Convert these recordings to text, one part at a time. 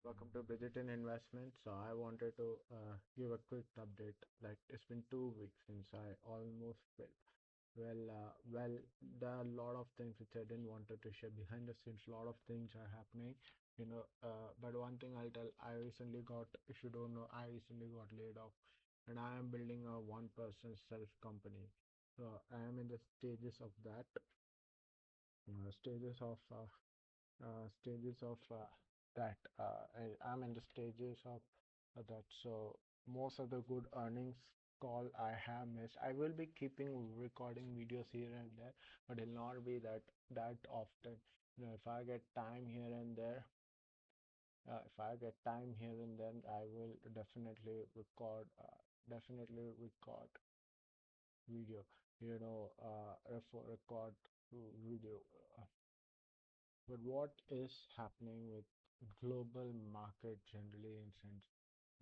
welcome to Digital Investment. So I wanted to give a quick update. Like it's been 2 weeks since I almost quit. Well, there are a lot of things which I didn't wanted to share behind the scenes. A lot of things are happening, but one thing I'll tell, if you don't know, I recently got laid off, and I am building a one-person self company. So I am in the stages of that. I'm in the stages of that. So most of the good earnings call I have missed. I will be keeping recording videos here and there, but it'll not be that often. If I get time here and there, I will definitely record video. Record video. Uh, But what is happening with global market generally in sense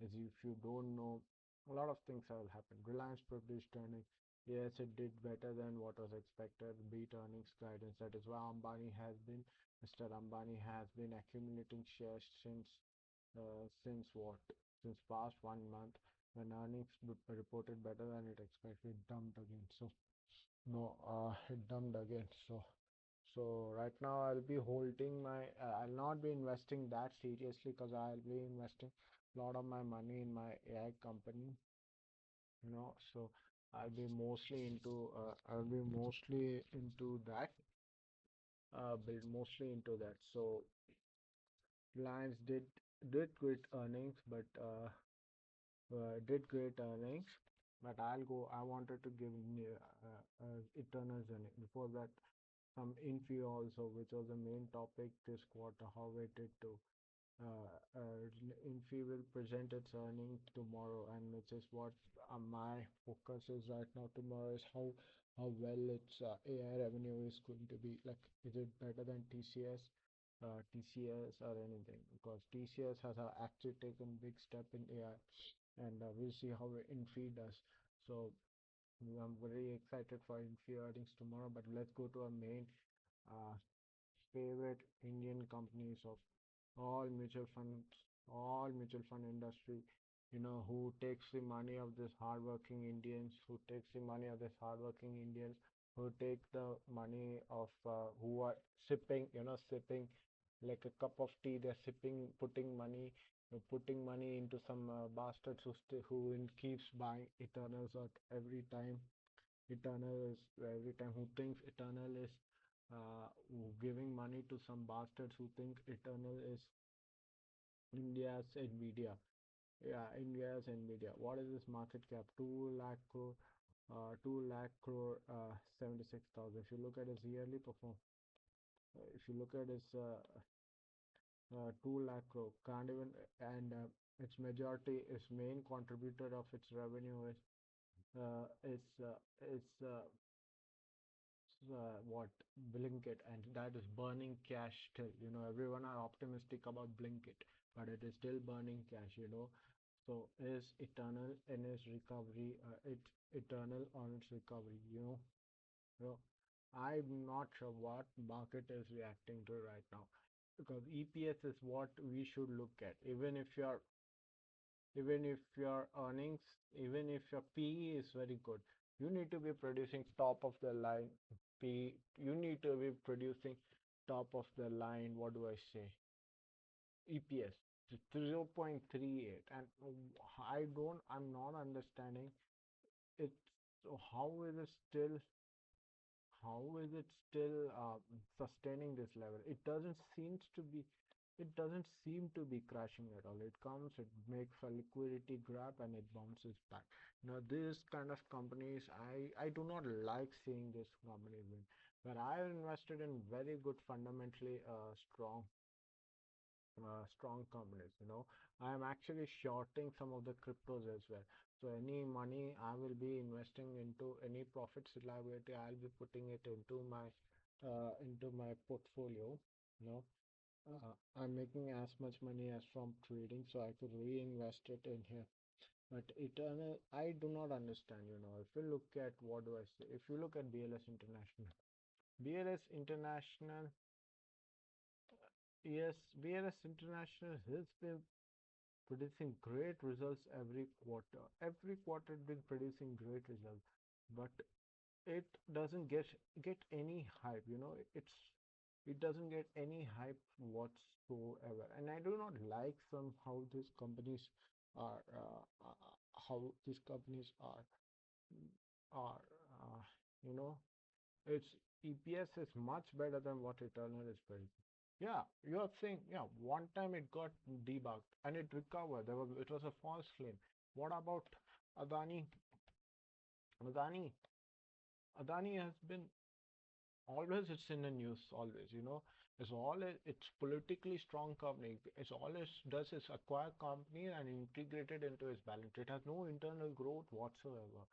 is if you don't know, a lot of things will happen. Reliance published earnings. Yes, it did better than what was expected. Beat earnings guidance. That is why Mr. Ambani has been accumulating shares since what? Since past 1 month when earnings reported better than it expected, it dumped again. So no, it dumped again. So right now I'll not be investing that seriously because I'll be investing a lot of my money in my AI company, so I'll be mostly into that. So Reliance did great earnings, but did great earnings. But I wanted to give Eternal's earning. Before that, some Infi also, which was the main topic this quarter, how it did too. Infi will present its earnings tomorrow, and which is what my focus is right now. Tomorrow is how well its AI revenue is going to be. Like, is it better than TCS or anything? Because TCS has actually taken big step in AI, and we'll see how Infi does. So I'm very excited for Infi earnings tomorrow. But let's go to our main uh, favorite Indian companies of all mutual funds, all mutual fund industry, who takes the money of this hardworking Indians, who take the money of who are sipping like a cup of tea. They're sipping, putting money into some bastards keeps buying Eternals at every time. Every time who thinks Eternal is giving money to some bastards who think Eternal is India's Nvidia. Yeah, India's Nvidia. What is this market cap? 2 lakh crore, 76,000. If you look at its yearly performance, if you look at its 2 lakh crore, can't even, and its majority, its main contributor of its revenue uh, is uh, is what Blinkit, and that is burning cash still. Everyone are optimistic about Blinkit, but it is still burning cash. So is Eternal in its recovery, Eternal on its recovery. You know, I'm not sure what market is reacting to right now, because EPS is what we should look at. Even if your earnings, even if your PE is very good, you need to be producing top of the line P. You need to be producing top of the line. What do I say? EPS 0.38, and I'm not understanding it. So how is it still sustaining this level? It doesn't seem to be crashing at all. It comes, it makes a liquidity grab, and it bounces back. Now, this kind of companies, I do not like seeing this company win. But I invested in very good, fundamentally strong companies. I am actually shorting some of the cryptos as well. So any money I will be investing into, any profits liability, I'll be putting it into my portfolio. you know I'm making as much money as from trading, so I could reinvest it in here. But Eternal, I do not understand. If you look at, what do I say, if you look at BLS International, yes, VLS International has been producing great results every quarter. Every quarter it's been producing great results, but it doesn't get any hype. It doesn't get any hype whatsoever. And I do not like somehow these companies are how these companies are you know its EPS is much better than what Eternal is producing. Yeah, you are saying, yeah, one time it got debugged and it recovered. It was a false claim. What about Adani? Adani, Adani has been always, it's in the news always. It's politically strong company. It's always does is acquire company and integrate it into its balance. It has no internal growth whatsoever.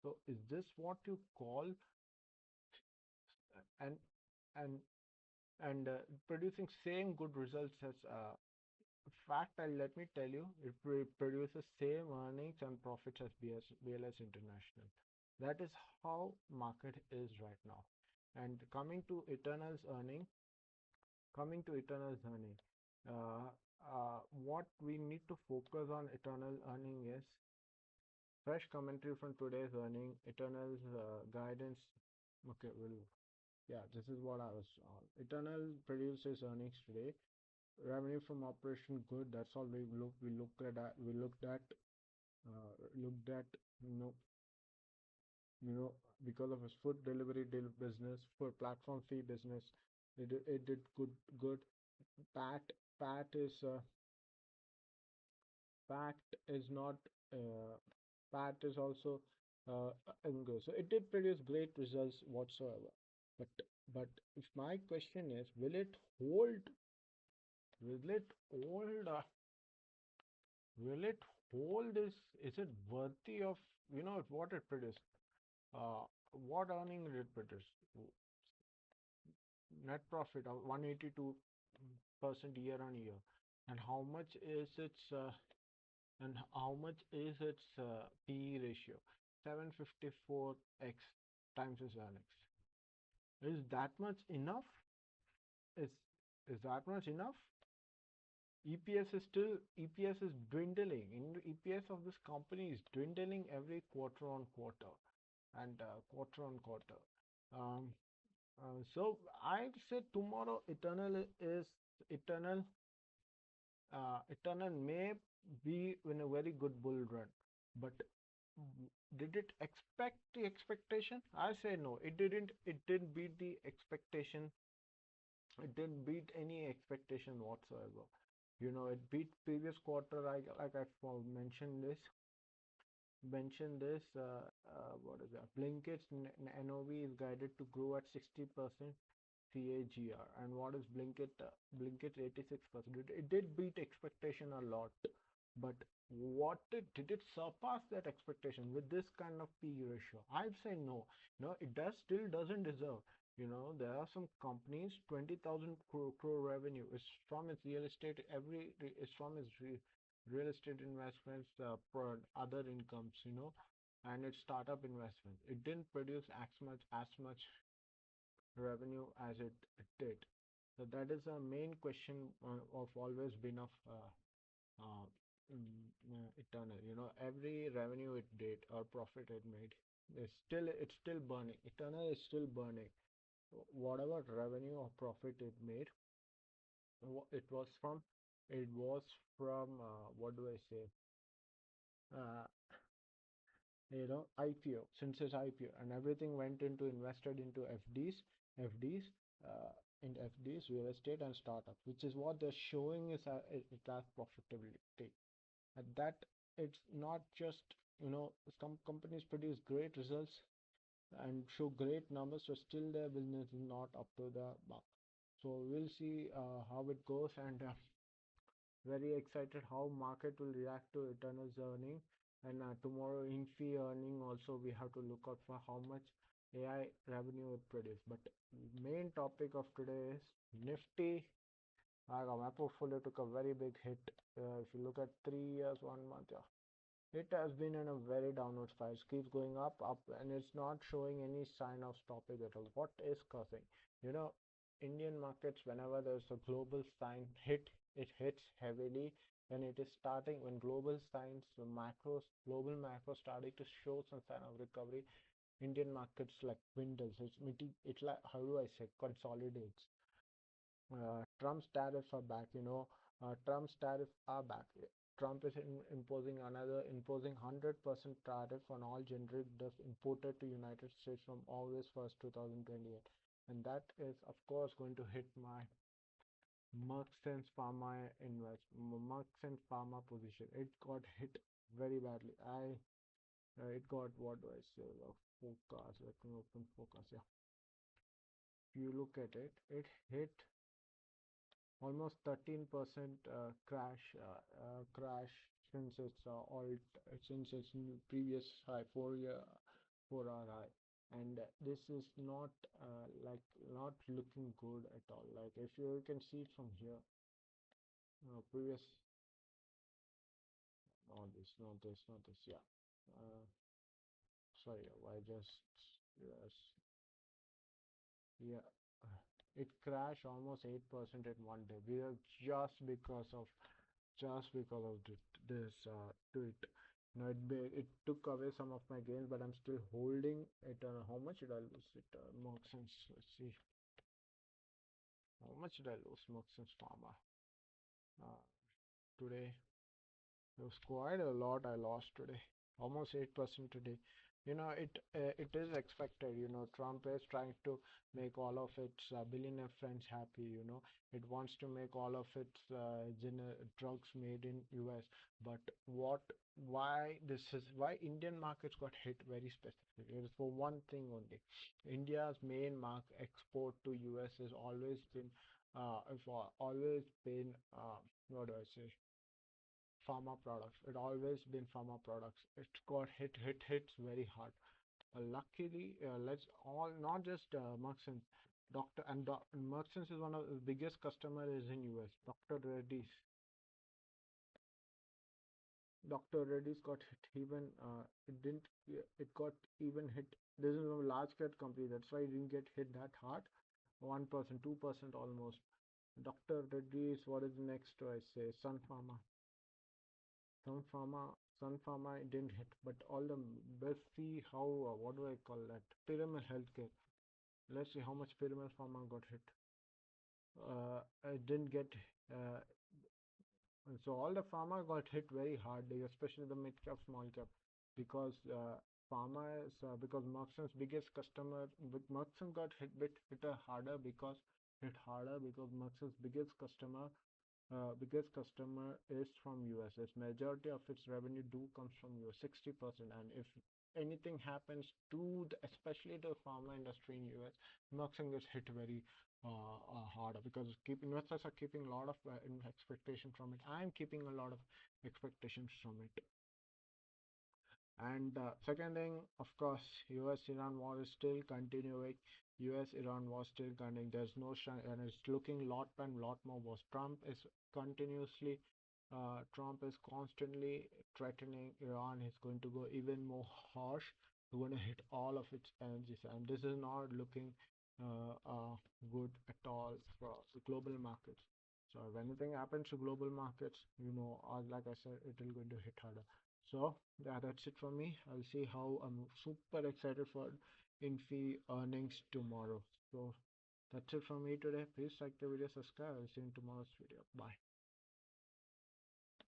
So is this what you call and and producing same good results as fact? Let me tell you, it produces same earnings and profits as BLS International. That is how market is right now. And coming to Eternal's earning, uh, what we need to focus on Eternal earning is fresh commentary from today's earning, Eternal's guidance. Okay, well, yeah, this is what I was on. Eternal produces earnings today. Revenue from operation good. That's all we looked at looked at you know you know because of his food delivery deal business, for platform fee business, it did good. Pat Pat is Pat is not uh, Pat is also good. So it did produce great results whatsoever. But but if my question is, will it hold will it hold this? Is it worthy of what it produced? Uh, what earning did it produce? Net profit of 182% year on year, and how much is its PE ratio? 754x times its earnings. Is that much enough? Is is that much enough? EPS is dwindling. EPS of this company is dwindling every quarter on quarter and quarter on quarter. Um, so I said tomorrow Eternal may be in a very good bull run, but did it expect the expectation? I say no. It didn't. It didn't beat the expectation. It didn't beat any expectation whatsoever. It beat previous quarter. Mentioned this. What is that? Blinkit's NOV is guided to grow at 60% CAGR. And what is Blinkit? Blinkit 86%. It did beat expectation a lot, but did it surpass that expectation with this kind of P ratio? I'd say no. No, it still doesn't deserve. There are some companies, 20,000 crore revenue is from its real estate. Is from its real estate investments, other incomes, and its startup investments. It didn't produce as much revenue as it did. So that is a main question of always been of uh, Eternal. Every revenue it did or profit it made it's still burning. Eternal is still burning. Whatever revenue or profit it made, it was from what do I say? Uh, IPO, since its IPO, and everything went into invested into FDs, uh, in FDs, real estate, and startups, which is what they're showing is it as profitability. And that it's not just some companies produce great results and show great numbers, so still their business is not up to the mark. So we'll see how it goes, and very excited how market will react to Eternal's earning. And tomorrow in fee earning also we have to look out for how much AI revenue it produce. But main topic of today is Nifty. My portfolio took a very big hit. If you look at 3 years, 1 month, yeah, it has been in a very downward spiral. It keeps going up, and it's not showing any sign of stopping at all. What is causing? You know, Indian markets, whenever there's a global sign hit, it hits heavily when it is starting, when global signs, the macros, global macros starting to show some sign of recovery. Indian markets like dwindles. It's like, how do I say, consolidates. Trump's tariffs are back. Trump's tariffs are back. Trump is imposing 100% tariff on all generic drugs imported to United States from August 1st, 2028, and that is of course going to hit my Merck Sense Pharma position. It got hit very badly. It got, what do I say? Focus. Let me open focus. Yeah, if you look at it, it hit almost 13% crash since its previous high, 4-hour high, and this is not like not looking good at all. Like if you can see it from here, previous, not this, yeah. Uh, Sorry, I just, yes, yeah. It crashed almost 8% in one day. We are this tweet. It took away some of my gains, but I'm still holding it. How much did I lose it? More sense. Let's see. How much did I lose? More sense Pharma. Uh, Today. It was quite a lot I lost today, almost 8% today. It is expected. Trump is trying to make all of its billionaire friends happy. It wants to make all of its drugs made in US. But why Indian markets got hit very specifically? It is for one thing only. India's main export to US has always been what do I say? Pharma products. It always been pharma products. It got hits very hard. Luckily, let's all not just Mercksons, Doctor and Mercksons is one of the biggest customer is in US. Dr. Reddy's got hit even. It didn't. It got even hit. This is a large cap company. That's why it didn't get hit that hard. 1%, 2% almost. Dr. Reddy's. What is next? I say Sun Pharma. Sun Pharma, Sun Pharma didn't hit, but all the let's see how what do I call that? Pyramid Healthcare. Let's see how much Pyramid Pharma got hit. It didn't get. Uh, so all the pharma got hit very hard, especially the mid cap, small cap, because pharma is because Merckson's biggest customer. Merckson got hit harder because Merckson's biggest customer is from US. Its majority of its revenue do comes from US, 60%. And if anything happens to especially the pharma industry in US, Merckson gets hit very harder because investors are keeping a lot of expectation from it. I'm keeping a lot of expectations from it. And second thing, of course, US-Iran war is still continuing. US-Iran war still continuing. There's no and it's looking lot and lot more worse. Trump is constantly threatening Iran. He's going to go even more harsh. He's going to hit all of its energies, and this is not looking good at all for the global markets. So if anything happens to global markets, like I said, it will going to hit harder. So yeah, that's it for me. I'll see how I'm super excited for Infi earnings tomorrow. So that's it from me today. Please like the video, subscribe. I'll see you in tomorrow's video. Bye.